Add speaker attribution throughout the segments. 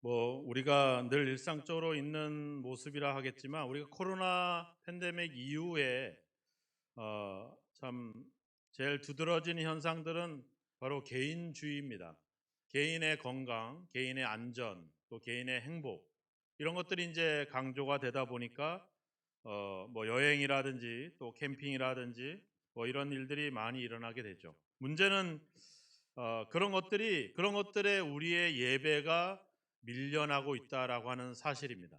Speaker 1: 어, 우리가 늘 일상적으로 있는 모습이라 하겠지만 우리가 코로나 팬데믹 이후에 참 제일 두드러지는 현상들은 바로 개인주의입니다. 개인의 건강, 개인의 안전, 또 개인의 행복 이런 것들이 이제 강조가 되다 보니까 여행이라든지 또 캠핑이라든지 이런 일들이 많이 일어나게 되죠. 문제는 그런 것들에 우리의 예배가 밀려나고 있다라고 하는 사실입니다.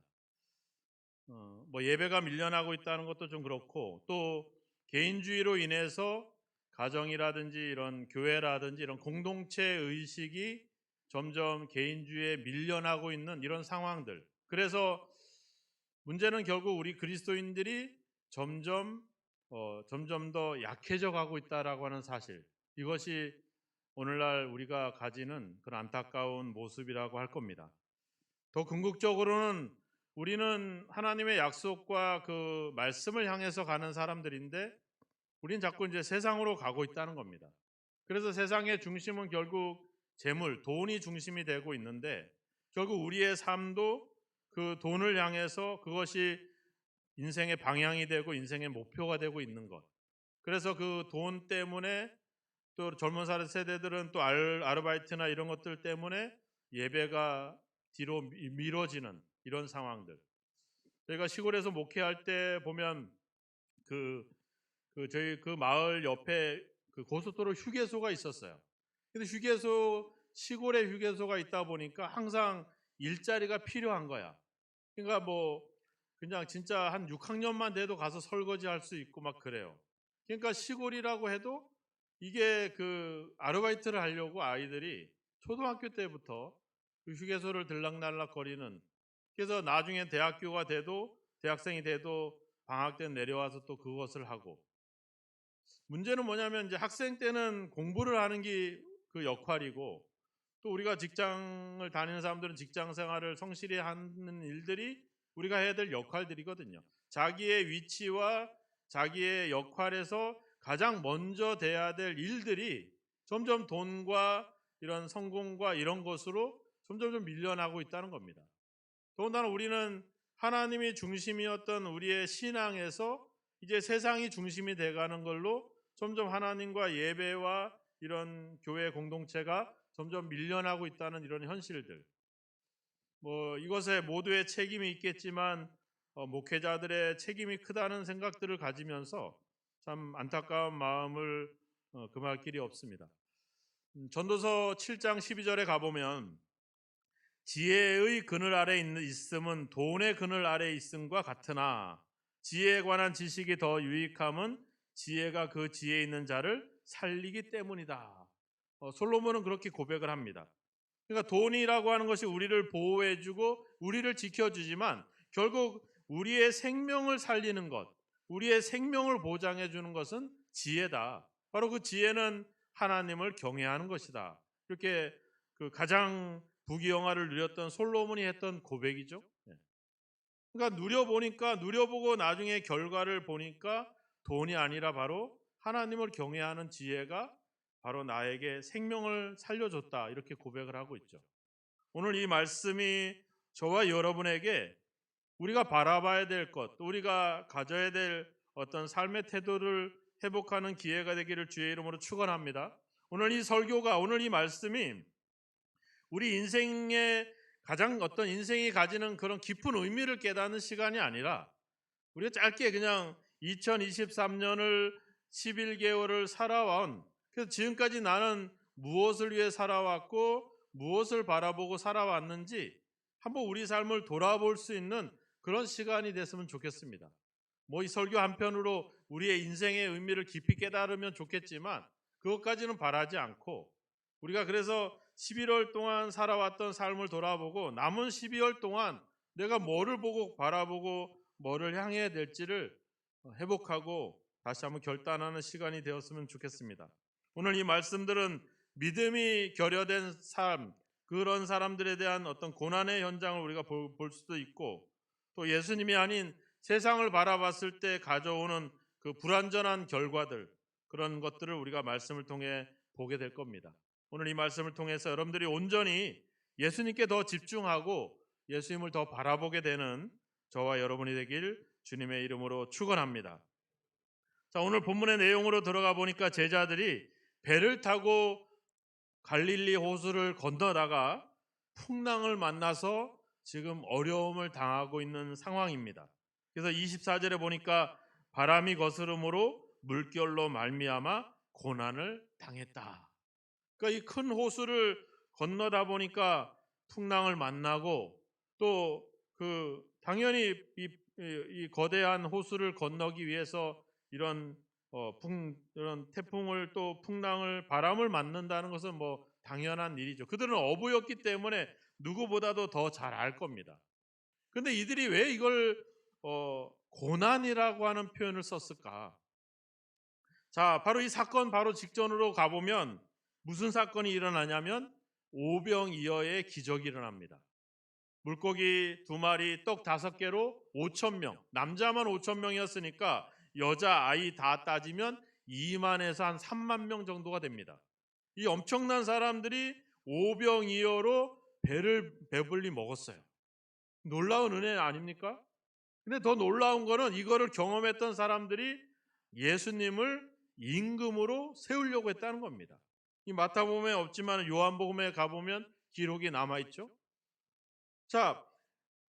Speaker 1: 예배가 밀려나고 있다는 것도 좀 그렇고 또 개인주의로 인해서 가정이라든지 이런 교회라든지 이런 공동체 의식이 점점 개인주의에 밀려나고 있는 이런 상황들. 그래서 문제는 결국 우리 그리스도인들이 점점 더 약해져 가고 있다라고 하는 사실. 이것이 오늘날 우리가 가지는 그런 안타까운 모습이라고 할 겁니다. 더 궁극적으로는 우리는 하나님의 약속과 그 말씀을 향해서 가는 사람들인데 우리는 자꾸 이제 세상으로 가고 있다는 겁니다. 그래서 세상의 중심은 결국 재물, 돈이 중심이 되고 있는데 결국 우리의 삶도 그 돈을 향해서 그것이 인생의 방향이 되고 인생의 목표가 되고 있는 것. 그래서 그 돈 때문에 또 젊은 세대들은 또 아르바이트나 이런 것들 때문에 예배가 뒤로 미뤄지는 이런 상황들. 저희가 시골에서 목회할 때 보면 그, 저희 그 마을 옆에 그 고속도로 휴게소가 있었어요. 근데 시골에 휴게소가 있다 보니까 항상 일자리가 필요한 거야. 그러니까 그냥 진짜 한 6학년만 돼도 가서 설거지 할 수 있고 막 그래요. 그러니까 시골이라고 해도 이게 그 아르바이트를 하려고 아이들이 초등학교 때부터 그 휴게소를 들락날락 거리는, 그래서 나중에 대학생이 돼도 방학 때 내려와서 또 그것을 하고, 문제는 뭐냐면 이제 학생 때는 공부를 하는 게 그 역할이고 또 우리가 직장을 다니는 사람들은 직장 생활을 성실히 하는 일들이 우리가 해야 될 역할들이거든요. 자기의 위치와 자기의 역할에서 가장 먼저 돼야 될 일들이 점점 돈과 이런 성공과 이런 것으로 점점 좀 밀려나고 있다는 겁니다. 더군다나 우리는 하나님이 중심이었던 우리의 신앙에서 이제 세상이 중심이 돼가는 걸로 점점 하나님과 예배와 이런 교회 공동체가 점점 밀려나고 있다는 이런 현실들. 이것에 모두의 책임이 있겠지만 목회자들의 책임이 크다는 생각들을 가지면서 참 안타까운 마음을 금할 길이 없습니다. 전도서 7장 12절에 가보면 지혜의 그늘 아래 있음은 돈의 그늘 아래 있음과 같으나 지혜에 관한 지식이 더 유익함은 지혜가 그 지혜에 있는 자를 살리기 때문이다. 솔로몬은 그렇게 고백을 합니다. 그러니까 돈이라고 하는 것이 우리를 보호해주고 우리를 지켜주지만 결국 우리의 생명을 살리는 것, 우리의 생명을 보장해주는 것은 지혜다. 바로 그 지혜는 하나님을 경외하는 것이다. 이렇게 그 가장 부귀영화를 누렸던 솔로몬이 했던 고백이죠. 그러니까 누려보고 나중에 결과를 보니까 돈이 아니라 바로 하나님을 경외하는 지혜가 바로 나에게 생명을 살려줬다. 이렇게 고백을 하고 있죠. 오늘 이 말씀이 저와 여러분에게 우리가 바라봐야 될 것, 또 우리가 가져야 될 어떤 삶의 태도를 회복하는 기회가 되기를 주의 이름으로 축원합니다. 오늘 이 말씀이 우리 인생의 가장 어떤 인생이 가지는 그런 깊은 의미를 깨닫는 시간이 아니라 우리가 짧게 그냥 2023년을 11개월을 살아온, 그래서 지금까지 나는 무엇을 위해 살아왔고 무엇을 바라보고 살아왔는지 한번 우리 삶을 돌아볼 수 있는 그런 시간이 됐으면 좋겠습니다. 이 설교 한편으로 우리의 인생의 의미를 깊이 깨달으면 좋겠지만 그것까지는 바라지 않고 우리가 그래서 11월 동안 살아왔던 삶을 돌아보고 남은 12월 동안 내가 뭐를 보고 바라보고 뭐를 향해야 될지를 회복하고 다시 한번 결단하는 시간이 되었으면 좋겠습니다. 오늘 이 말씀들은 믿음이 결여된 삶, 그런 사람들에 대한 어떤 고난의 현장을 우리가 볼 수도 있고 또 예수님이 아닌 세상을 바라봤을 때 가져오는 그 불완전한 결과들, 그런 것들을 우리가 말씀을 통해 보게 될 겁니다. 오늘 이 말씀을 통해서 여러분들이 온전히 예수님께 더 집중하고 예수님을 더 바라보게 되는 저와 여러분이 되길 주님의 이름으로 축원합니다. 자, 오늘 본문의 내용으로 들어가 보니까 제자들이 배를 타고 갈릴리 호수를 건너다가 풍랑을 만나서 지금 어려움을 당하고 있는 상황입니다. 그래서 24절에 보니까 바람이 거스름으로 물결로 말미암아 고난을 당했다. 그러니까 이 큰 호수를 건너다 보니까 풍랑을 만나고 또 당연히 이 거대한 호수를 건너기 위해서 이런 태풍을 또 풍랑을 바람을 맞는다는 것은 뭐 당연한 일이죠. 그들은 어부였기 때문에 누구보다도 더 잘 알 겁니다. 그런데 이들이 왜 이걸 고난이라고 하는 표현을 썼을까? 자, 바로 이 사건 바로 직전으로 가보면 무슨 사건이 일어나냐면 오병이어의 기적이 일어납니다. 물고기 2마리, 떡 5개로 5,000명, 남자만 5,000명이었으니까 여자 아이 다 따지면 2만에서 한 3만 명 정도가 됩니다. 이 엄청난 사람들이 오병이어로 배를 배불리 먹었어요. 놀라운 은혜 아닙니까? 근데 더 놀라운 거는 이거를 경험했던 사람들이 예수님을 임금으로 세우려고 했다는 겁니다. 이 마태복음에 없지만 요한복음에 가보면 기록이 남아있죠. 자,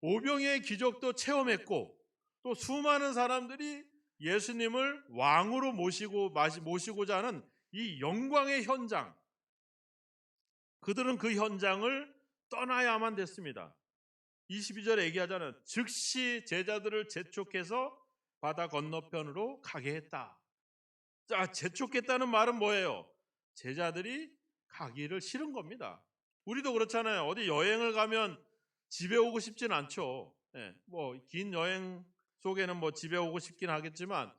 Speaker 1: 오병이어의 기적도 체험했고 또 수많은 사람들이 예수님을 왕으로 모시고자 하는 이 영광의 현장, 그들은 그 현장을 떠나야만 됐습니다. 22절에 얘기하자면 즉시 제자들을 재촉해서 바다 건너편으로 가게 했다. 자, 재촉했다는 말은 뭐예요? 제자들이 가기를 싫은 겁니다. 우리도 그렇잖아요. 어디 여행을 가면 집에 오고 싶진 않죠. 뭐 긴 여행 속에는 뭐 집에 오고 싶긴 하겠지만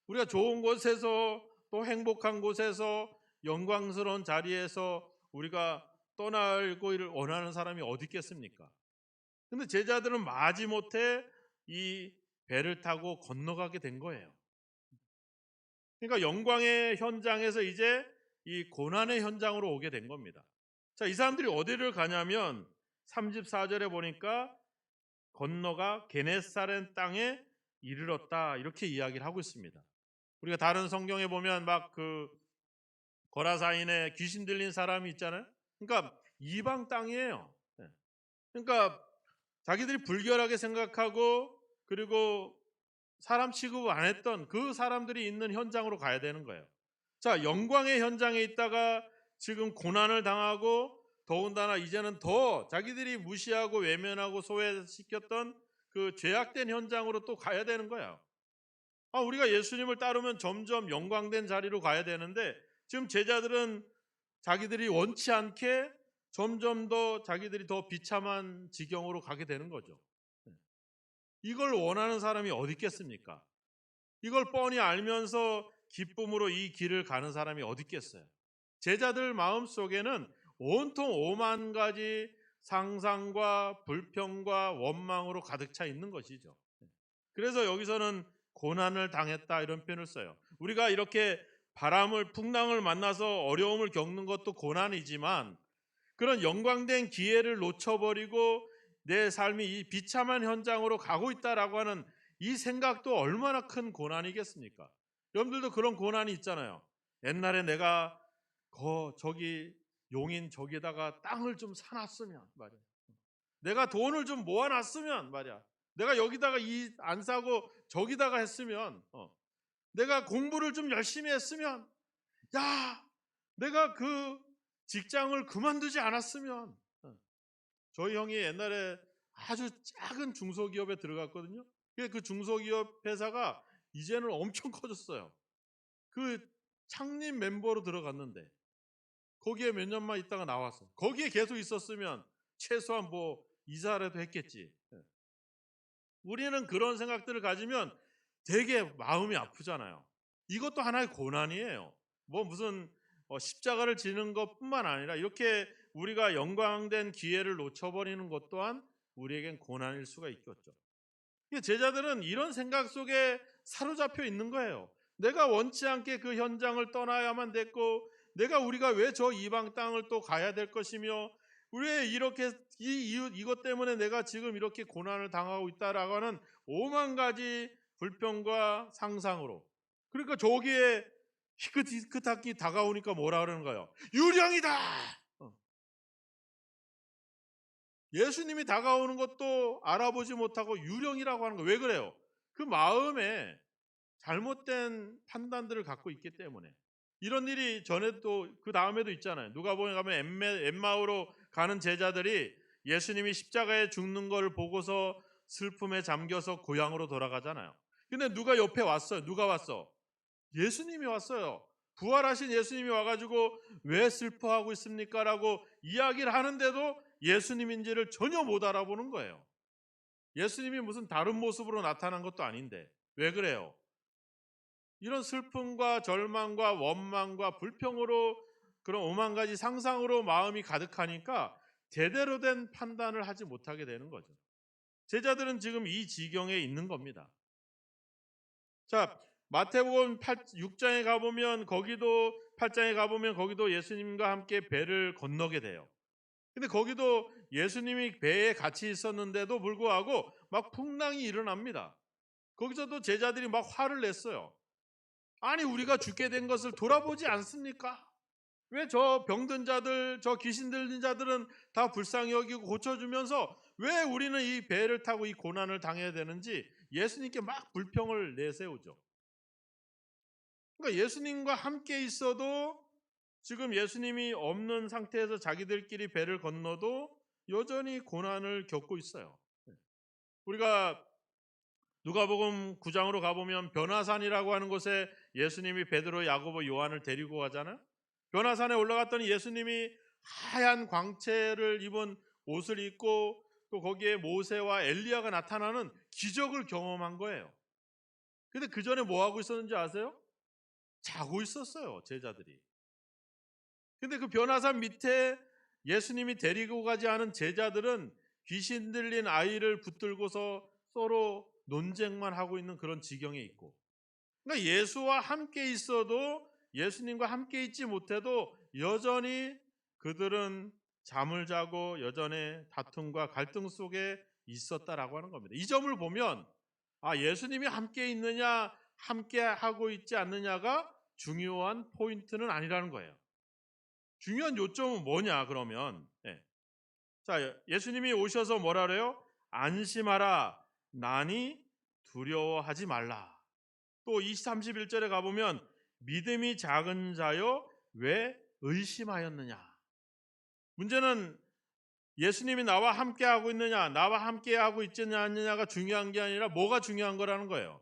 Speaker 1: 우리가 좋은 곳에서 또 행복한 곳에서 영광스러운 자리에서 우리가 떠나기를 원하는 사람이 어디 있겠습니까? 근데 제자들은 마지못해 이 배를 타고 건너가게 된 거예요. 그러니까 영광의 현장에서 이제 이 고난의 현장으로 오게 된 겁니다. 자, 이 사람들이 어디를 가냐면 34절에 보니까 건너가 게네사렛 땅에 이르렀다 이렇게 이야기를 하고 있습니다. 우리가 다른 성경에 보면 막 거라사인에 귀신 들린 사람이 있잖아요. 그러니까 이방 땅이에요. 그러니까 자기들이 불결하게 생각하고 그리고 사람 취급을 안 했던 그 사람들이 있는 현장으로 가야 되는 거예요. 자, 영광의 현장에 있다가 지금 고난을 당하고 더군다나 이제는 더 자기들이 무시하고 외면하고 소외시켰던 그 죄악된 현장으로 또 가야 되는 거예요. 우리가 예수님을 따르면 점점 영광된 자리로 가야 되는데 지금 제자들은 자기들이 원치 않게 점점 더 자기들이 더 비참한 지경으로 가게 되는 거죠. 이걸 원하는 사람이 어디 있겠습니까? 이걸 뻔히 알면서 기쁨으로 이 길을 가는 사람이 어디 있겠어요? 제자들 마음속에는 온통 오만 가지 상상과 불평과 원망으로 가득 차 있는 것이죠. 그래서 여기서는 고난을 당했다 이런 표현을 써요. 우리가 이렇게 풍랑을 만나서 어려움을 겪는 것도 고난이지만 그런 영광된 기회를 놓쳐버리고 내 삶이 이 비참한 현장으로 가고 있다라고 하는 이 생각도 얼마나 큰 고난이겠습니까? 여러분들도 그런 고난이 있잖아요. 옛날에 내가 저기 용인 저기다가 땅을 좀 사놨으면 말이야. 내가 돈을 좀 모아놨으면 말이야. 내가 여기다가 안 사고 저기다가 했으면 내가 공부를 좀 열심히 했으면 내가 그 직장을 그만두지 않았으면 저희 형이 옛날에 아주 작은 중소기업에 들어갔거든요. 그 중소기업 회사가 이제는 엄청 커졌어요. 그 창립 멤버로 들어갔는데 거기에 몇 년만 있다가 나왔어. 거기에 계속 있었으면 최소한 뭐 이사라도 했겠지. 우리는 그런 생각들을 가지면 되게 마음이 아프잖아요. 이것도 하나의 고난이에요. 뭐 무슨 십자가를 지는 것뿐만 아니라 이렇게 우리가 영광된 기회를 놓쳐버리는 것 또한 우리에겐 고난일 수가 있겠죠. 제자들은 이런 생각 속에 사로잡혀 있는 거예요. 내가 원치 않게 그 현장을 떠나야만 됐고 우리가 왜 저 이방 땅을 또 가야 될 것이며 왜 이렇게 이것 때문에 내가 지금 이렇게 고난을 당하고 있다라고 하는 오만 가지 불평과 상상으로, 그러니까 저기에 히끗히끗하게 다가오니까 뭐라 그러는 거예요? 유령이다. 예수님이 다가오는 것도 알아보지 못하고 유령이라고 하는 거예요. 왜 그래요? 그 마음에 잘못된 판단들을 갖고 있기 때문에. 이런 일이 전에도 그 다음에도 있잖아요. 누가복음에 가면 엠마오로 가는 제자들이 예수님이 십자가에 죽는 걸 보고서 슬픔에 잠겨서 고향으로 돌아가잖아요. 근데 누가 옆에 왔어요? 누가 왔어? 예수님이 왔어요. 부활하신 예수님이 와가지고 왜 슬퍼하고 있습니까? 라고 이야기를 하는데도 예수님인지를 전혀 못 알아보는 거예요. 예수님이 무슨 다른 모습으로 나타난 것도 아닌데 왜 그래요? 이런 슬픔과 절망과 원망과 불평으로 그런 오만 가지 상상으로 마음이 가득하니까 제대로 된 판단을 하지 못하게 되는 거죠. 제자들은 지금 이 지경에 있는 겁니다. 자, 마태복음 6장에 가보면 거기도 8장에 가보면 거기도 예수님과 함께 배를 건너게 돼요. 근데 거기도 예수님이 배에 같이 있었는데도 불구하고 막 풍랑이 일어납니다. 거기서도 제자들이 막 화를 냈어요. 아니 우리가 죽게 된 것을 돌아보지 않습니까? 왜 저 병든 자들, 저 귀신 들린 자들은 다 불쌍히 여기고 고쳐주면서 왜 우리는 이 배를 타고 이 고난을 당해야 되는지 예수님께 막 불평을 내세우죠. 그러니까 예수님과 함께 있어도 지금 예수님이 없는 상태에서 자기들끼리 배를 건너도 여전히 고난을 겪고 있어요. 우리가 누가복음 9장으로 가보면 변화산이라고 하는 곳에 예수님이 베드로, 야고보, 요한을 데리고 가잖아요. 변화산에 올라갔더니 예수님이 하얀 광채를 입은 옷을 입고 또 거기에 모세와 엘리야가 나타나는 기적을 경험한 거예요. 근데 그 전에 뭐 하고 있었는지 아세요? 자고 있었어요, 제자들이. 근데 그 변화산 밑에 예수님이 데리고 가지 않은 제자들은 귀신 들린 아이를 붙들고서 서로 논쟁만 하고 있는 그런 지경에 있고, 그러니까 예수와 함께 있어도 예수님과 함께 있지 못해도 여전히 그들은 잠을 자고 여전히 다툼과 갈등 속에 있었다라고 하는 겁니다. 이 점을 보면 예수님이 함께 있느냐 함께 하고 있지 않느냐가 중요한 포인트는 아니라는 거예요. 중요한 요점은 뭐냐 그러면 자, 예수님이 오셔서 뭐라 그래요? 안심하라, 나니 두려워하지 말라. 또 20, 31절에 가보면 믿음이 작은 자여 왜 의심하였느냐. 문제는 예수님이 나와 함께 하고 있느냐, 나와 함께 하고 있지 않느냐가 중요한 게 아니라 뭐가 중요한 거라는 거예요.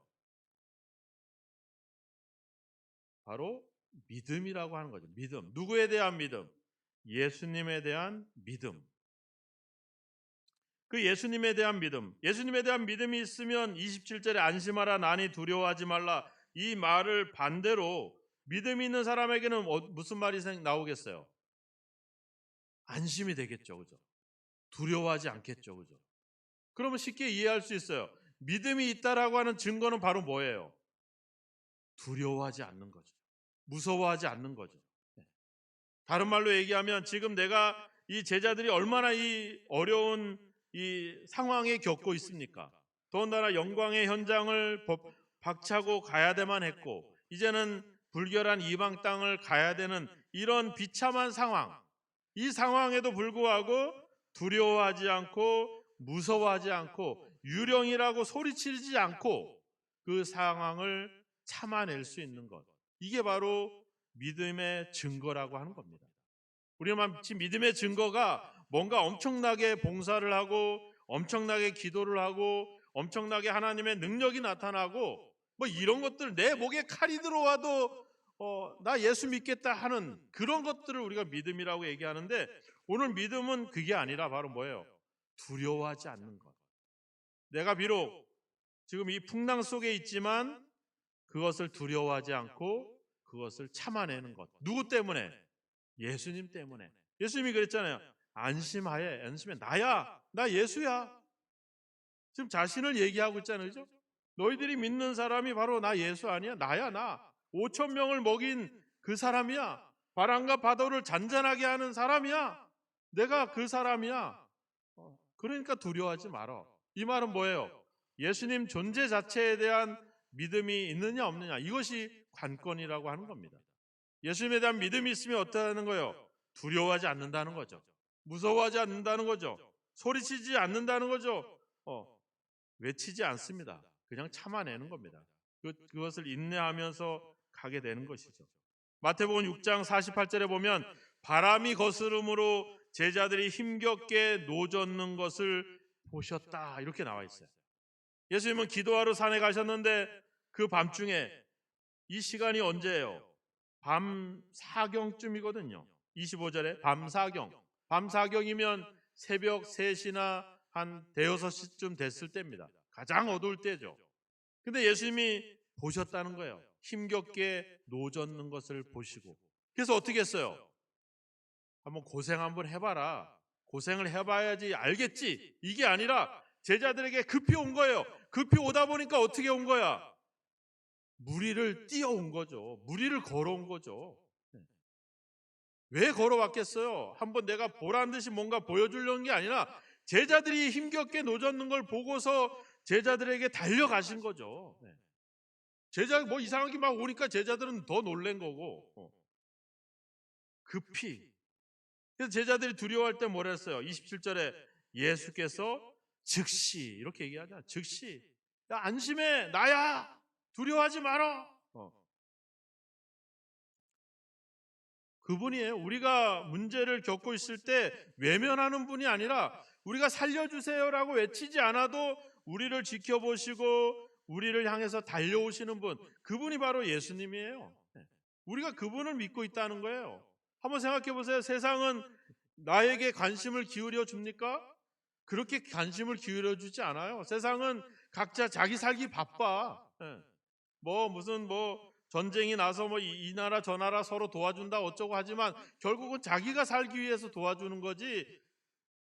Speaker 1: 바로 믿음이라고 하는 거죠. 믿음. 누구에 대한 믿음? 예수님에 대한 믿음. 그 예수님에 대한 믿음. 예수님에 대한 믿음이 있으면 27절에 안심하라, 나니 두려워하지 말라. 이 말을 반대로 믿음이 있는 사람에게는 무슨 말이 나오겠어요? 안심이 되겠죠. 그죠? 두려워하지 않겠죠. 그죠? 그러면 쉽게 이해할 수 있어요. 믿음이 있다라고 하는 증거는 바로 뭐예요? 두려워하지 않는 거죠. 무서워하지 않는 거죠. 다른 말로 얘기하면 지금 내가 이 제자들이 얼마나 이 어려운 이 상황에 겪고 있습니까? 더군다나 영광의 현장을 박차고 가야 되만 했고 이제는 불결한 이방 땅을 가야 되는 이런 비참한 상황, 이 상황에도 불구하고 두려워하지 않고 무서워하지 않고 유령이라고 소리치지 않고 그 상황을 참아낼 수 있는 것, 이게 바로 믿음의 증거라고 하는 겁니다. 우리가 마치 믿음의 증거가 뭔가 엄청나게 봉사를 하고 엄청나게 기도를 하고 엄청나게 하나님의 능력이 나타나고 뭐 이런 것들, 내 목에 칼이 들어와도 나 예수 믿겠다 하는 그런 것들을 우리가 믿음이라고 얘기하는데, 오늘 믿음은 그게 아니라 바로 뭐예요? 두려워하지 않는 것. 내가 비록 지금 이 풍랑 속에 있지만 그것을 두려워하지 않고 그것을 참아내는 것. 누구 때문에? 예수님 때문에. 예수님이 그랬잖아요. 안심해. 나야. 나 예수야. 지금 자신을 얘기하고 있잖아요. 그죠? 너희들이 믿는 사람이 바로 나 예수 아니야? 나야, 나. 5천 명을 먹인 그 사람이야. 바람과 파도를 잔잔하게 하는 사람이야. 내가 그 사람이야. 그러니까 두려워하지 마라. 이 말은 뭐예요? 예수님 존재 자체에 대한 믿음이 있느냐 없느냐, 이것이 관건이라고 하는 겁니다. 예수님에 대한 믿음이 있으면 어떠하는 거예요? 두려워하지 않는다는 거죠. 무서워하지 않는다는 거죠. 소리치지 않는다는 거죠. 외치지 않습니다. 그냥 참아내는 겁니다. 그것을 인내하면서 가게 되는 것이죠. 마태복음 6장 48절에 보면 바람이 거스름으로 제자들이 힘겹게 노젓는 것을 보셨다, 이렇게 나와 있어요. 예수님은 기도하러 산에 가셨는데 그 밤중에, 이 시간이 언제예요? 밤 사경쯤이거든요. 25절에 밤 사경. 밤 사경이면 새벽 3시나 한 대여섯 시쯤 됐을 때입니다. 가장 어두울 때죠. 근데 예수님이 보셨다는 거예요. 힘겹게 노젓는 것을 보시고. 그래서 어떻게 했어요? 한번 고생 한번 해봐라. 고생을 해봐야지 알겠지. 이게 아니라 제자들에게 급히 온 거예요. 급히 오다 보니까 어떻게 온 거야? 무리를 뛰어온 거죠. 무리를 걸어온 거죠. 왜 걸어왔겠어요? 한번 내가 보란 듯이 뭔가 보여주려는 게 아니라 제자들이 힘겹게 노젓는 걸 보고서 제자들에게 달려가신 거죠. 제자 뭐 이상하게 막 오니까 제자들은 더 놀란 거고, 급히. 그래서 제자들이 두려워할 때 뭐라 했어요? 27절에 예수께서 즉시, 이렇게 얘기하잖아요. 즉시, 야 안심해, 나야, 두려워하지 마라. 그분이에요. 우리가 문제를 겪고 있을 때 외면하는 분이 아니라 우리가 살려주세요라고 외치지 않아도 우리를 지켜보시고 우리를 향해서 달려오시는 분, 그분이 바로 예수님이에요. 우리가 그분을 믿고 있다는 거예요. 한번 생각해 보세요. 세상은 나에게 관심을 기울여 줍니까? 그렇게 관심을 기울여 주지 않아요. 세상은 각자 자기 살기 바빠. 무슨 전쟁이 나서 이 나라 저 나라 서로 도와준다 어쩌고 하지만 결국은 자기가 살기 위해서 도와주는 거지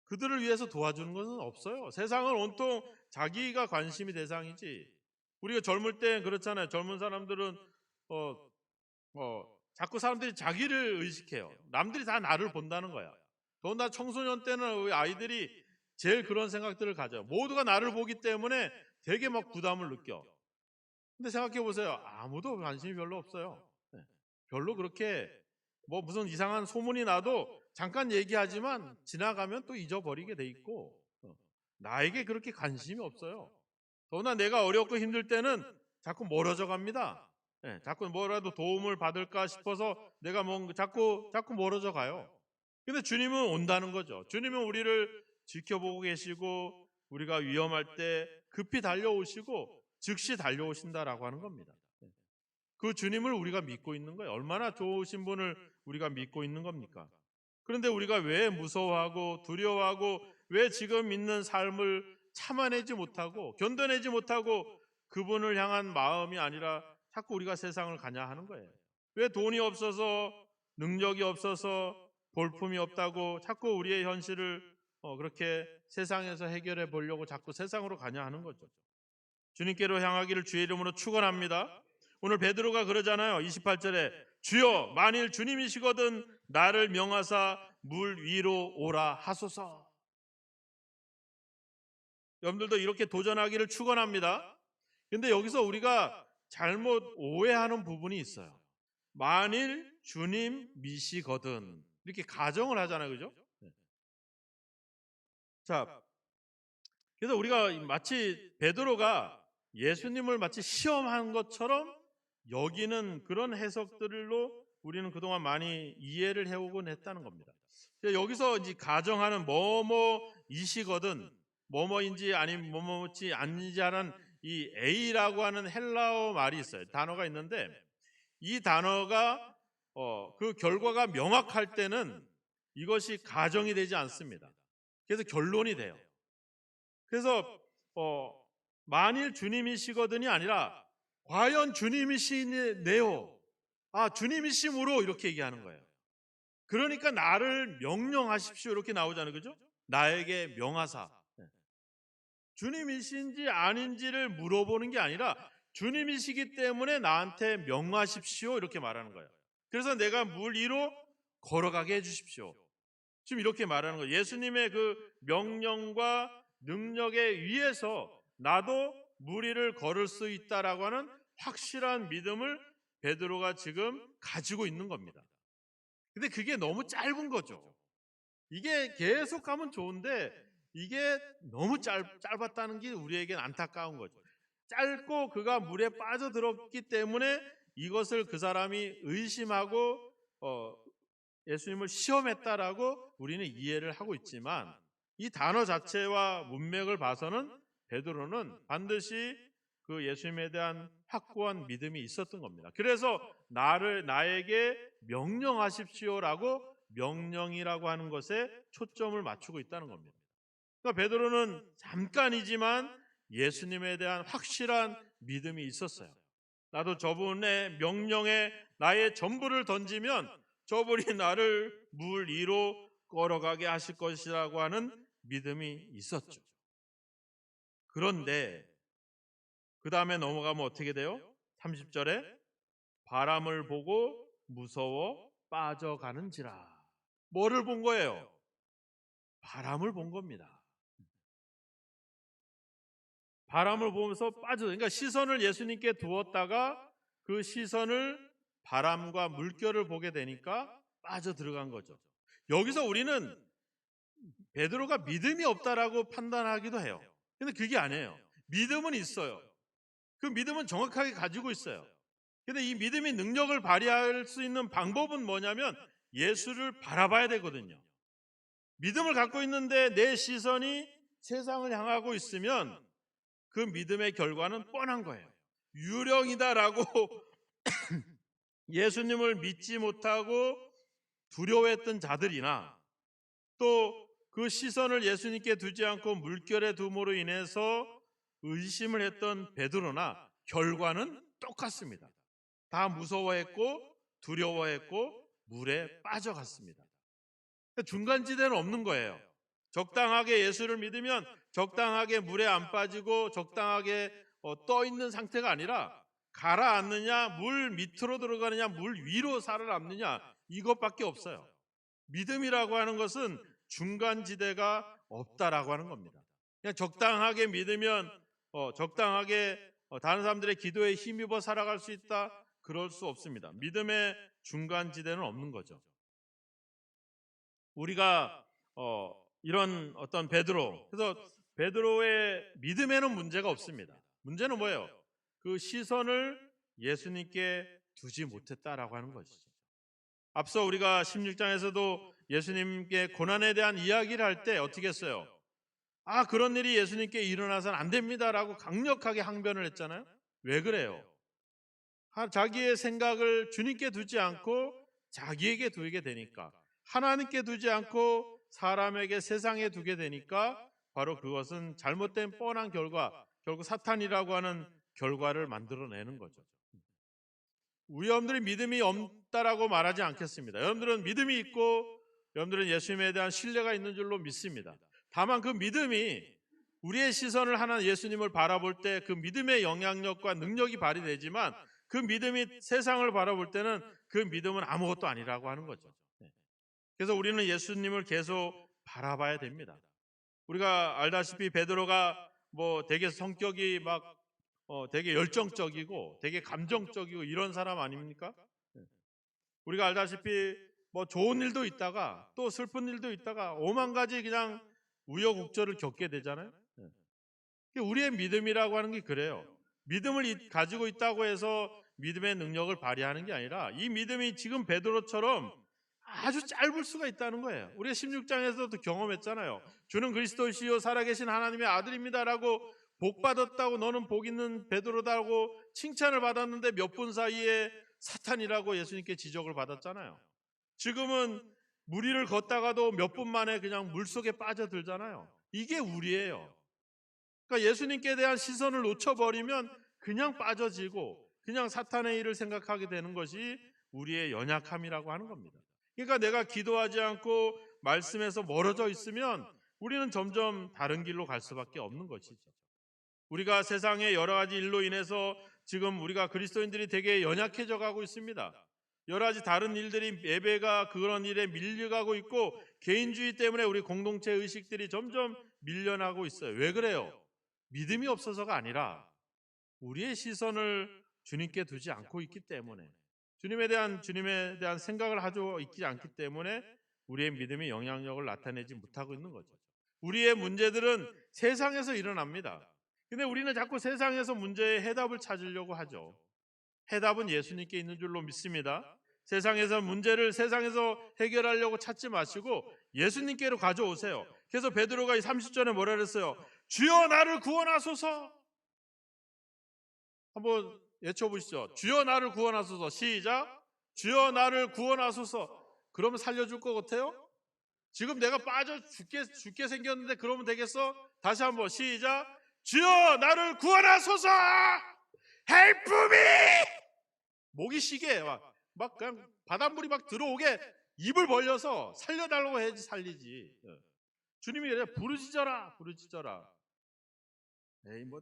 Speaker 1: 그들을 위해서 도와주는 것은 없어요. 세상은 온통 자기가 관심이 대상이지. 우리가 젊을 때 그렇잖아요. 젊은 사람들은 자꾸 사람들이 자기를 의식해요. 남들이 다 나를 본다는 거야. 더군다나 청소년 때는 우리 아이들이 제일 그런 생각들을 가져요. 모두가 나를 보기 때문에 되게 막 부담을 느껴. 근데 생각해 보세요. 아무도 관심이 별로 없어요. 별로 그렇게 무슨 이상한 소문이 나도 잠깐 얘기하지만 지나가면 또 잊어버리게 돼 있고, 나에게 그렇게 관심이 없어요. 더구나 내가 어렵고 힘들 때는 자꾸 멀어져 갑니다. 자꾸 뭐라도 도움을 받을까 싶어서 내가 자꾸 멀어져 가요. 근데 주님은 온다는 거죠. 주님은 우리를 지켜보고 계시고 우리가 위험할 때 급히 달려오시고 즉시 달려오신다라고 하는 겁니다. 그 주님을 우리가 믿고 있는 거예요. 얼마나 좋으신 분을 우리가 믿고 있는 겁니까? 그런데 우리가 왜 무서워하고 두려워하고 왜 지금 있는 삶을 참아내지 못하고 견뎌내지 못하고 그분을 향한 마음이 아니라 자꾸 우리가 세상을 가냐 하는 거예요. 왜 돈이 없어서 능력이 없어서 볼품이 없다고 자꾸 우리의 현실을 그렇게 세상에서 해결해 보려고 자꾸 세상으로 가냐 하는 거죠. 주님께로 향하기를 주의 이름으로 축원합니다. 오늘 베드로가 그러잖아요. 28절에 주여 만일 주님이시거든 나를 명하사 물 위로 오라 하소서. 여러분들도 이렇게 도전하기를 축원합니다. 근데 여기서 우리가 잘못 오해하는 부분이 있어요. 만일 주님이시거든 이렇게 가정을 하잖아요. 그죠? 자, 그래서 우리가 마치 베드로가 예수님을 마치 시험한 것처럼 여기는 그런 해석들로 우리는 그동안 많이 이해를 해오곤 했다는 겁니다. 여기서 이제 가정하는 뭐뭐이시거든, 뭐뭐인지 아니면 뭐뭐지 아닌지 하는 이 A라고 하는 헬라어 말이 있어요. 단어가 있는데 이 단어가 그 결과가 명확할 때는 이것이 가정이 되지 않습니다. 그래서 결론이 돼요. 그래서 만일 주님이시거든이 아니라 과연 주님이시네요. 주님이심으로 이렇게 얘기하는 거예요. 그러니까 나를 명령하십시오 이렇게 나오잖아요. 그죠? 나에게 명하사. 주님이신지 아닌지를 물어보는 게 아니라 주님이시기 때문에 나한테 명하십시오 이렇게 말하는 거예요. 그래서 내가 물 위로 걸어가게 해주십시오. 지금 이렇게 말하는 거예요. 예수님의 그 명령과 능력에 의해서 나도 물 위를 걸을 수 있다라고 하는 확실한 믿음을 베드로가 지금 가지고 있는 겁니다. 근데 그게 너무 짧은 거죠. 이게 계속 가면 좋은데 이게 너무 짧았다는 게 우리에겐 안타까운 거죠. 짧고 그가 물에 빠져들었기 때문에 이것을 그 사람이 의심하고 예수님을 시험했다라고 우리는 이해를 하고 있지만 이 단어 자체와 문맥을 봐서는 베드로는 반드시 그 예수님에 대한 확고한 믿음이 있었던 겁니다. 그래서 나에게 명령하십시오라고 명령이라고 하는 것에 초점을 맞추고 있다는 겁니다. 그러니까 베드로는 잠깐이지만 예수님에 대한 확실한 믿음이 있었어요. 나도 저분의 명령에 나의 전부를 던지면 저분이 나를 물 위로 걸어가게 하실 것이라고 하는 믿음이 있었죠. 그런데 그 다음에 넘어가면 어떻게 돼요? 30절에 바람을 보고 무서워 빠져가는지라. 뭐를 본 거예요? 바람을 본 겁니다. 바람을 보면서 그러니까 시선을 예수님께 두었다가 그 시선을 바람과 물결을 보게 되니까 빠져 들어간 거죠. 여기서 우리는 베드로가 믿음이 없다라고 판단하기도 해요. 근데 그게 아니에요. 믿음은 있어요. 그 믿음은 정확하게 가지고 있어요. 근데 이 믿음이 능력을 발휘할 수 있는 방법은 뭐냐면 예수를 바라봐야 되거든요. 믿음을 갖고 있는데 내 시선이 세상을 향하고 있으면 그 믿음의 결과는 뻔한 거예요. 유령이다라고 예수님을 믿지 못하고 두려워했던 자들이나 또 그 시선을 예수님께 두지 않고 물결의 둠으로 인해서 의심을 했던 베드로나 결과는 똑같습니다. 다 무서워했고 두려워했고 물에 빠져갔습니다. 중간지대는 없는 거예요. 적당하게 예수를 믿으면 적당하게 물에 안 빠지고 적당하게 떠 있는 상태가 아니라 가라앉느냐, 물 밑으로 들어가느냐, 물 위로 살아남느냐 이것밖에 없어요. 믿음이라고 하는 것은 중간지대가 없다라고 하는 겁니다. 그냥 적당하게 믿으면 적당하게 다른 사람들의 기도에 힘입어 살아갈 수 있다? 그럴 수 없습니다. 믿음의 중간지대는 없는 거죠. 우리가 이런 어떤 베드로, 그래서 베드로의 믿음에는 문제가 없습니다. 문제는 뭐예요? 그 시선을 예수님께 두지 못했다라고 하는 것이죠. 앞서 우리가 16장에서도 예수님께 고난에 대한 이야기를 할 때 어떻게 했어요? 그런 일이 예수님께 일어나서는 안 됩니다라고 강력하게 항변을 했잖아요. 왜 그래요? 자기의 생각을 주님께 두지 않고 자기에게 두게 되니까, 하나님께 두지 않고 사람에게, 세상에 두게 되니까 바로 그것은 잘못된 뻔한 결과, 결국 사탄이라고 하는 결과를 만들어내는 거죠. 우리 여러분들이 믿음이 없다라고 말하지 않겠습니다. 여러분들은 믿음이 있고 여러분들은 예수님에 대한 신뢰가 있는 줄로 믿습니다. 다만 그 믿음이 우리의 시선을 하나 예수님을 바라볼 때 그 믿음의 영향력과 능력이 발휘되지만 그 믿음이 세상을 바라볼 때는 그 믿음은 아무것도 아니라고 하는 거죠. 그래서 우리는 예수님을 계속 바라봐야 됩니다. 우리가 알다시피 베드로가 되게 성격이 되게 열정적이고 되게 감정적이고 이런 사람 아닙니까? 우리가 알다시피 좋은 일도 있다가 또 슬픈 일도 있다가 오만 가지 그냥 우여곡절을 겪게 되잖아요. 우리의 믿음이라고 하는 게 그래요. 믿음을 가지고 있다고 해서 믿음의 능력을 발휘하는 게 아니라 이 믿음이 지금 베드로처럼 아주 짧을 수가 있다는 거예요. 우리가 16장에서도 경험했잖아요. 주는 그리스도시요 살아계신 하나님의 아들입니다라고 복받았다고 너는 복 있는 베드로다고 칭찬을 받았는데 몇 분 사이에 사탄이라고 예수님께 지적을 받았잖아요. 지금은 물 위를 걷다가도 몇 분 만에 그냥 물속에 빠져들잖아요. 이게 우리예요. 그러니까 예수님께 대한 시선을 놓쳐버리면 그냥 빠져지고 그냥 사탄의 일을 생각하게 되는 것이 우리의 연약함이라고 하는 겁니다. 그러니까 내가 기도하지 않고 말씀에서 멀어져 있으면 우리는 점점 다른 길로 갈 수밖에 없는 것이죠. 우리가 세상의 여러 가지 일로 인해서 지금 우리가 그리스도인들이 되게 연약해져 가고 있습니다. 여러 가지 다른 일들이 예배가 그런 일에 밀려가고 있고 개인주의 때문에 우리 공동체 의식들이 점점 밀려나고 있어요. 왜 그래요? 믿음이 없어서가 아니라 우리의 시선을 주님께 두지 않고 있기 때문에 주님에 대한 생각을 하고 있지 않기 때문에 우리의 믿음이 영향력을 나타내지 못하고 있는 거죠. 우리의 문제들은 세상에서 일어납니다. 근데 우리는 자꾸 세상에서 문제의 해답을 찾으려고 하죠. 해답은 예수님께 있는 줄로 믿습니다. 세상에서 문제를 세상에서 해결하려고 찾지 마시고 예수님께로 가져오세요. 그래서 베드로가 30절에 뭐라 그랬어요? 주여 나를 구원하소서. 한번 외쳐보시죠. 주여 나를 구원하소서. 시작. 주여 나를 구원하소서. 그러면 살려줄 것 같아요? 지금 내가 빠져 죽게 생겼는데 그러면 되겠어? 다시 한번 시작. 주여 나를 구원하소서. Help me. 목이 쉬게 막 그냥 바닷물이 막 들어오게 입을 벌려서 살려달라고 해야지 살리지. 주님이 그래 부르짖어라 부르짖어라. 에이 뭐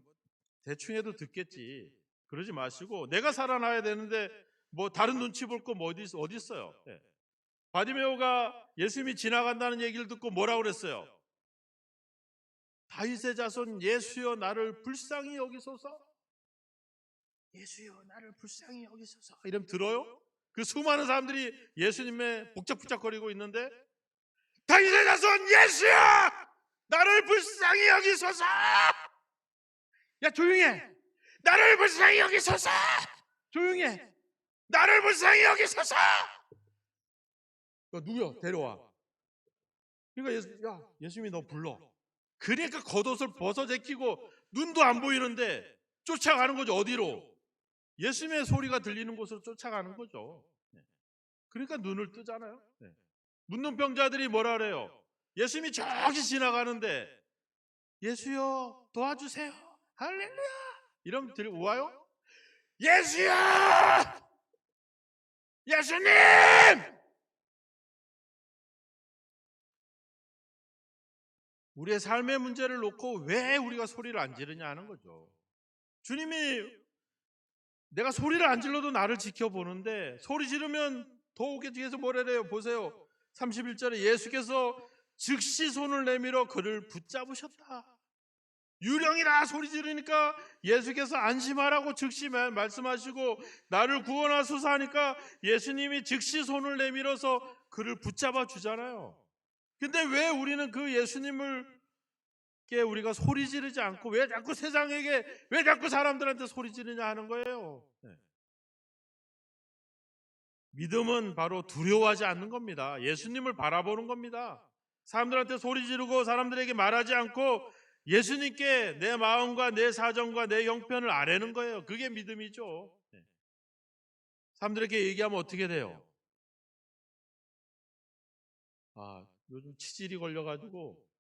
Speaker 1: 대충 해도 듣겠지. 그러지 마시고 내가 살아나야 되는데 뭐 다른 눈치 볼 거 뭐 어디 있어요? 바디메오가 예수님이 지나간다는 얘기를 듣고 뭐라고 그랬어요? 다윗의 자손 예수여 나를 불쌍히 여기소서. 예수여 나를 불쌍히 여기소서. 이러면 들어요? 그 수많은 사람들이 예수님의 복작복작거리고 있는데 다윗의 자손 예수여 나를 불쌍히 여기소서. 야 조용해. 나를 불쌍히 여기소서. 조용해. 나를 불쌍히 여기소서. 누구야? 데려와. 그러니까 예수님이 너 불러. 그러니까 겉옷을 벗어 제끼고 눈도 안 보이는데 쫓아가는 거죠. 어디로? 예수님의 소리가 들리는 곳으로 쫓아가는 거죠. 그러니까 눈을 뜨잖아요. 문둥병자들이 뭐라 그래요? 예수님이 저기 지나가는데 예수여 도와주세요. 할렐루야. 이러면 와요? 예수여! 예수님! 우리의 삶의 문제를 놓고 왜 우리가 소리를 안 지르냐 하는 거죠. 주님이 내가 소리를 안 질러도 나를 지켜보는데 소리 지르면 더 오게 뒤에서 뭐라 그래요? 보세요. 31절에 예수께서 즉시 손을 내밀어 그를 붙잡으셨다. 유령이라 소리 지르니까 예수께서 안심하라고 즉시 말씀하시고 나를 구원하소서 하니까 예수님이 즉시 손을 내밀어서 그를 붙잡아 주잖아요. 근데 왜 우리는 그 예수님을 우리가 소리 지르지 않고 왜 자꾸 세상에게 왜 자꾸 사람들한테 소리 지르냐 하는 거예요. 믿음은 바로 두려워하지 않는 겁니다. 예수님을 바라보는 겁니다. 사람들한테 소리 지르고 사람들에게 말하지 않고 예수님께 내 마음과 내 사정과 내 형편을 아뢰는 거예요. 그게 믿음이죠. 사람들에게 얘기하면 어떻게 돼요? 요즘 치질이 걸려가지고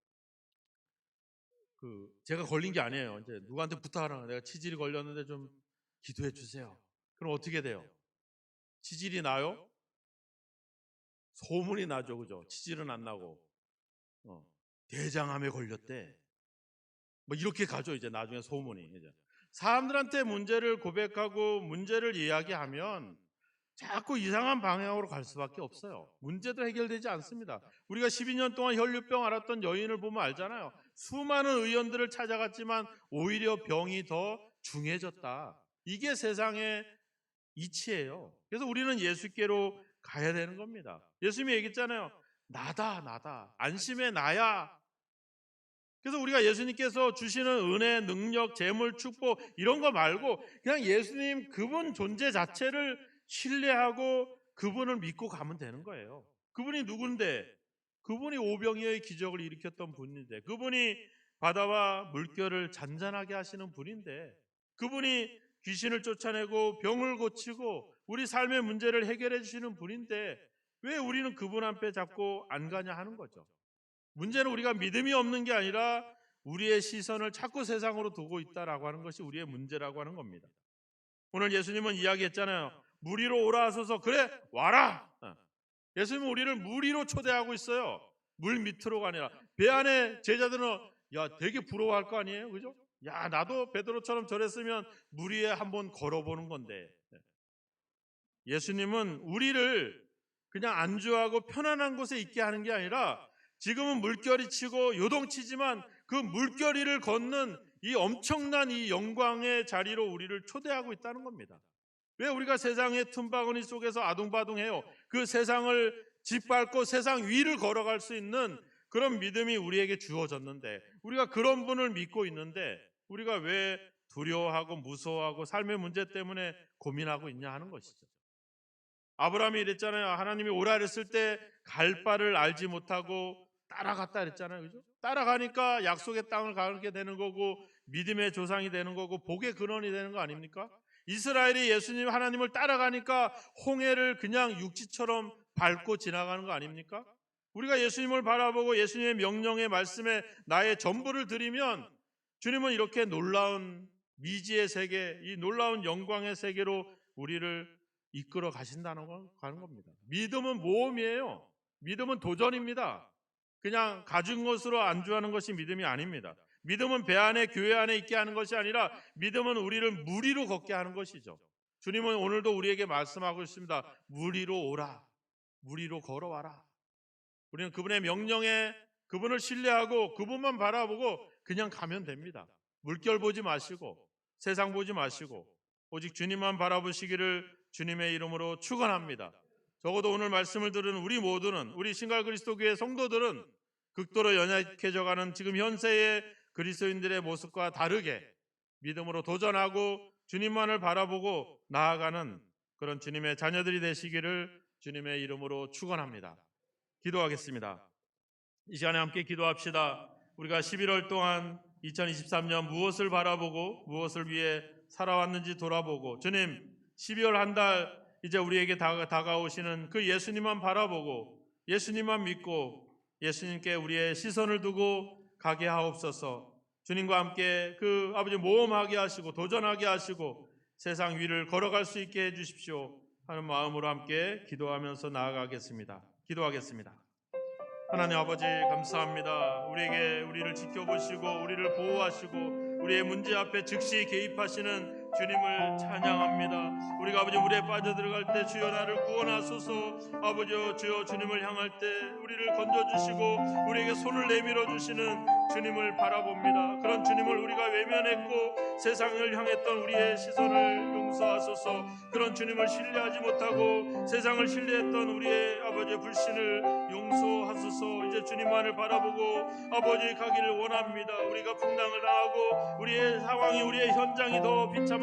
Speaker 1: 제가 걸린 게 아니에요. 이제 누구한테 부탁하라. 내가 치질이 걸렸는데 좀 기도해 주세요. 그럼 어떻게 돼요? 치질이 나요? 소문이 나죠, 그죠? 치질은 안 나고 대장암에 걸렸대. 뭐 이렇게 가죠. 이제 나중에 소문이. 이제 사람들한테 문제를 고백하고 문제를 이야기하면 자꾸 이상한 방향으로 갈 수밖에 없어요. 문제도 해결되지 않습니다. 우리가 12년 동안 혈류병 앓았던 여인을 보면 알잖아요. 수많은 의원들을 찾아갔지만 오히려 병이 더 중해졌다. 이게 세상의 이치예요. 그래서 우리는 예수께로 가야 되는 겁니다. 예수님이 얘기했잖아요. 나다. 안심의 나야. 그래서 우리가 예수님께서 주시는 은혜, 능력, 재물, 축복 이런 거 말고 그냥 예수님 그분 존재 자체를 신뢰하고 그분을 믿고 가면 되는 거예요. 그분이 누군데? 그분이 오병이어의 기적을 일으켰던 분인데, 그분이 바다와 물결을 잔잔하게 하시는 분인데, 그분이 귀신을 쫓아내고 병을 고치고 우리 삶의 문제를 해결해 주시는 분인데 왜 우리는 그분 앞에 자꾸 안 가냐 하는 거죠. 문제는 우리가 믿음이 없는 게 아니라 우리의 시선을 자꾸 세상으로 두고 있다라고 하는 것이 우리의 문제라고 하는 겁니다. 오늘 예수님은 이야기했잖아요. 물 위로 오라 하소서. 그래 와라. 예수님은 우리를 물 위로 초대하고 있어요. 물 밑으로가 아니라. 배 안에 제자들은 되게 부러워할 거 아니에요, 그죠? 나도 베드로처럼 저랬으면 물 위에 한번 걸어보는 건데. 예수님은 우리를 그냥 안주하고 편안한 곳에 있게 하는 게 아니라 지금은 물결이 치고 요동치지만 그 물결이를 걷는 이 엄청난 이 영광의 자리로 우리를 초대하고 있다는 겁니다. 왜 우리가 세상의 틈바구니 속에서 아둥바둥해요? 그 세상을 짓밟고 세상 위를 걸어갈 수 있는 그런 믿음이 우리에게 주어졌는데, 우리가 그런 분을 믿고 있는데 우리가 왜 두려워하고 무서워하고 삶의 문제 때문에 고민하고 있냐 하는 것이죠. 아브라함이 이랬잖아요. 하나님이 오라 그랬을 때 갈 바를 알지 못하고 따라갔다 그랬잖아요. 그죠? 따라가니까 약속의 땅을 가게 되는 거고 믿음의 조상이 되는 거고 복의 근원이 되는 거 아닙니까? 이스라엘이 예수님 하나님을 따라가니까 홍해를 그냥 육지처럼 밟고 지나가는 거 아닙니까? 우리가 예수님을 바라보고 예수님의 명령의 말씀에 나의 전부를 드리면 주님은 이렇게 놀라운 미지의 세계, 이 놀라운 영광의 세계로 우리를 이끌어 가신다는 겁니다. 믿음은 모험이에요. 믿음은 도전입니다. 그냥 가진 것으로 안주하는 것이 믿음이 아닙니다. 믿음은 배 안에 교회 안에 있게 하는 것이 아니라 믿음은 우리를 물 위로 걷게 하는 것이죠. 주님은 오늘도 우리에게 말씀하고 있습니다. 물 위로 오라. 물 위로 걸어와라. 우리는 그분의 명령에 그분을 신뢰하고 그분만 바라보고 그냥 가면 됩니다. 물결 보지 마시고 세상 보지 마시고 오직 주님만 바라보시기를 주님의 이름으로 축원합니다. 적어도 오늘 말씀을 들은 우리 모두는, 우리 신갈 그리스도교회 성도들은 극도로 연약해져가는 지금 현세의 그리스도인들의 모습과 다르게 믿음으로 도전하고 주님만을 바라보고 나아가는 그런 주님의 자녀들이 되시기를 주님의 이름으로 축원합니다. 기도하겠습니다. 이 시간에 함께 기도합시다. 우리가 11월 동안 2023년 무엇을 바라보고 무엇을 위해 살아왔는지 돌아보고, 주님 12월 한 달 이제 우리에게 다가오시는 그 예수님만 바라보고 예수님만 믿고 예수님께 우리의 시선을 두고 가게 하옵소서. 주님과 함께 그 아버지 모험하게 하시고 도전하게 하시고 세상 위를 걸어갈 수 있게 해주십시오 하는 마음으로 함께 기도하면서 나아가겠습니다. 기도하겠습니다. 하나님 아버지 감사합니다. 우리를 지켜보시고 우리를 보호하시고 우리의 문제 앞에 즉시 개입하시는 주님을 찬양합니다. 우리가 아버지 물에 빠져들어갈 때 주여 나를 구원하소서. 아버지여 주여 주님을 향할 때 우리를 건져주시고 우리에게 손을 내밀어 주시는 주님을 바라봅니다. 그런 주님을 우리가 외면했고 세상을 향했던 우리의 시선을 용서하소서. 그런 주님을 신뢰하지 못하고 세상을 신뢰했던 우리의 아버지의 불신을 용서하소서. 이제 주님만을 바라보고 아버지 가기를 원합니다. 우리가 풍랑을 당하고 우리의 상황이 우리의 현장이 더 비참한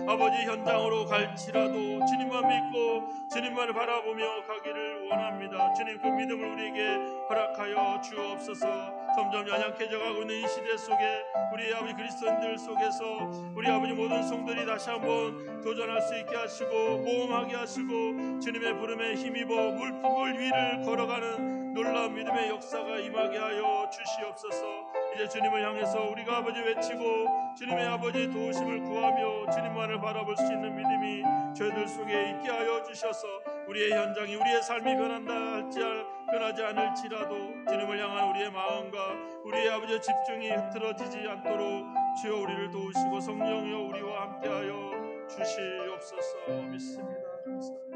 Speaker 1: 아버지 현장으로 갈지라도 주님만 믿고 주님만을 바라보며 가기를 원합니다. 주님 그 믿음을 우리에게 허락하여 주옵소서. 점점 연약해져 가고 있는 이 시대 속에 우리 아버지 그리스도인들 속에서 우리 아버지 모든 성들이 다시 한번 도전할 수 있게 하시고 모험하게 하시고 주님의 부름에 힘입어 물 위를 걸어가는 놀라운 믿음의 역사가 임하게 하여 주시옵소서. 이제 주님을 향해서 우리가 아버지 외치고 주님의 아버지 도우심을 구하며 주님만을 바라볼 수 있는 믿음이 저희들 속에 있게 하여 주셔서 우리의 현장이 우리의 삶이 변하지 않을지라도 주님을 향한 우리의 마음과 우리의 아버지의 집중이 흐트러지지 않도록 주여 우리를 도우시고 성령이여 우리와 함께하여 주시옵소서. 믿습니다. 감사합니다.